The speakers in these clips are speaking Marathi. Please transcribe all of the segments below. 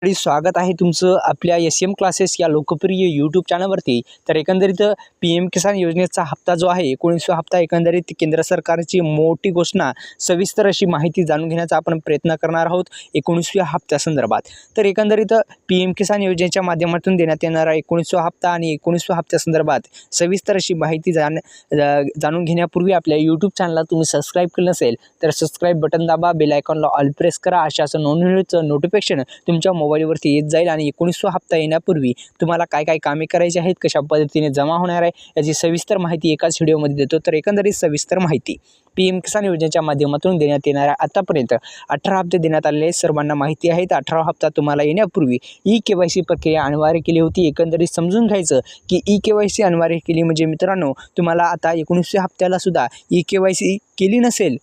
स्वागत आहे तुमचं आपल्या एस.एम. क्लासेस या लोकप्रिय यूट्यूब चॅनलवरती। तर एकंदरीत पी.एम. किसान योजनेचा हप्ता जो आहे 19वा हप्ता एकंदरीत केंद्र सरकारची मोठी घोषणा, सविस्तर अशी माहिती जाणून घेण्याचा आपण प्रयत्न करणार आहोत 19व्या हप्त्यासंदर्भात। तर एकंदरीत पी.एम. किसान योजनेच्या माध्यमातून देण्यात येणारा 19वा हप्ता आणि 19व्या हप्त्यासंदर्भात सविस्तर अशी माहिती जाणून घेण्यापूर्वी आपल्या यूट्यूब चॅनलला तुम्ही सबस्क्राईब केलं नसेल तर सबस्क्राईब बटन दाबा, बेल आयकॉनला ऑल प्रेस करा। अशाचं नोटिफिकेशन तुमच्या मोबाईलवरती येत जाईल आणि 19वा हप्ता येण्यापूर्वी तुम्हाला काय काय कामे करायची आहेत, कशा पद्धतीने जमा होणार आहे याची सविस्तर माहिती एकाच व्हिडिओमध्ये देतो। तर एकंदरीत सविस्तर माहिती पी.एम. किसान योजनेच्या माध्यमातून देण्यात येणाऱ्या आतापर्यंत 18 हप्ते देण्यात आलेले सर्वांना माहिती आहे। 18वा हप्ता तुम्हाला येण्यापूर्वी ई-के.वाय.सी प्रक्रिया अनिवार्य केली होती। एकंदरीत समजून घ्यायचं की ई-के.वाय.सी अनिवार्य केली म्हणजे मित्रांनो, तुम्हाला आता 19व्या हप्त्याला सुद्धा ई-के.वाय.सी केली नसेल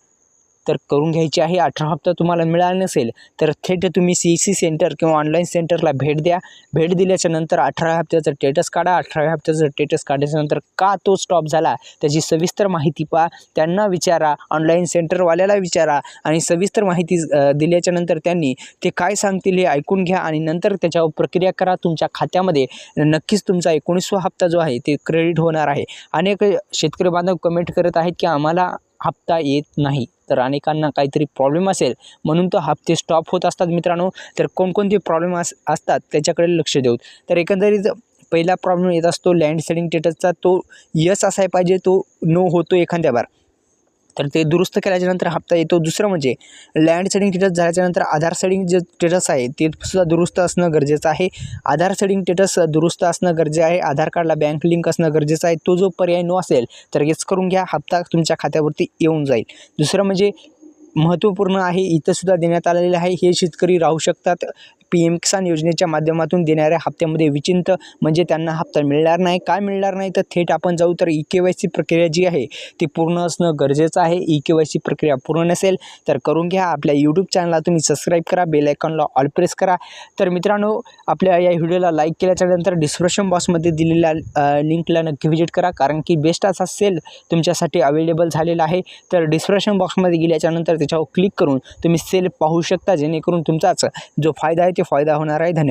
तर करून घ्यायची आहे। 18 हप्ता तुम्हाला मिळाला नसेल तर थेट तुम्ही सी.सी. सेंटर किंवा ऑनलाईन सेंटरला भेट द्या। भेट दिल्याच्या नंतर 18 हप्त्याचं स्टेटस काढा। 18 हप्त्याचं स्टेटस काढल्याच्यानंतर का तो स्टॉप झाला त्याची सविस्तर माहिती पहा, त्यांना विचारा, ऑनलाईन सेंटरवाल्याला विचारा आणि सविस्तर माहिती दिल्याच्या नंतर त्यांनी ते काय सांगतील हे ऐकून घ्या आणि नंतर त्याच्यावर प्रक्रिया करा। तुमच्या खात्यामध्ये नक्कीच तुमचा 19वा हप्ता जो आहे ते क्रेडिट होणार आहे। अनेक शेतकरी बांधव कमेंट करत आहेत की आम्हाला हप्ता येत नाही, तर अनेकांना काहीतरी प्रॉब्लेम असेल म्हणून तो हप्ते स्टॉप होत असतात मित्रांनो। तर कोणकोणते प्रॉब्लेम असतात त्याच्याकडे लक्ष देऊ। तर एकंदरीत पहिला प्रॉब्लेम येत असतो लँड सेलिंग स्टेटसचा, तो यस असाय पाहिजे, तो नो होतो एखाद्या बार, तर ते दुरुस्त केल्याच्यानंतर हप्ता येतो। दुसरं म्हणजे लँड सेडिंग स्टेटस झाल्याच्यानंतर आधार सेडिंग जे स्टेटस आहे ते सुद्धा दुरुस्त असणं गरजेचं आहे। आधार सेडिंग स्टेटस दुरुस्त असणं गरजेचं आहे। आधार कार्डला बँक लिंक असणं गरजेचं आहे। तो जो पर्याय नो असेल तर हेच करून घ्या, हप्ता तुमच्या खात्यावरती येऊन जाईल। दुसरं म्हणजे महत्त्वपूर्ण आहे, इथं सुद्धा देण्यात आलेले आहे, हे शेतकरी राहू शकतात पी.एम. किसान योजनेच्या माध्यमातून देणाऱ्या हप्त्यामध्ये विचिंत, म्हणजे त्यांना हप्ता मिळणार नाही। काय मिळणार नाही तर थेट आपण जाऊ तर ई-के.वाय.सी प्रक्रिया जी आहे ती पूर्ण असणं गरजेचं आहे। ई-के.वाय.सी प्रक्रिया पूर्ण नसेल तर करून घ्या। आपल्या यूट्यूब चॅनलला तुम्ही सबस्क्राईब करा, बेल आयकॉनला ऑल प्रेस करा। तर मित्रांनो, आपल्या या व्हिडिओला लाईक केल्याच्यानंतर डिस्क्रिप्शन बॉक्समध्ये दिलेल्या लिंकला नक्की व्हिजिट करा, कारण की बेस्ट असा सेल तुमच्यासाठी अवेलेबल झालेला आहे। तर डिस्क्रिप्शन बॉक्समध्ये गेल्याच्यानंतर त्याच्यावर क्लिक करून तुम्ही सेल पाहू शकता, जेणेकरून तुमचाच जो फायदा आहे ते फायदा होणार आहे। धन्यवाद।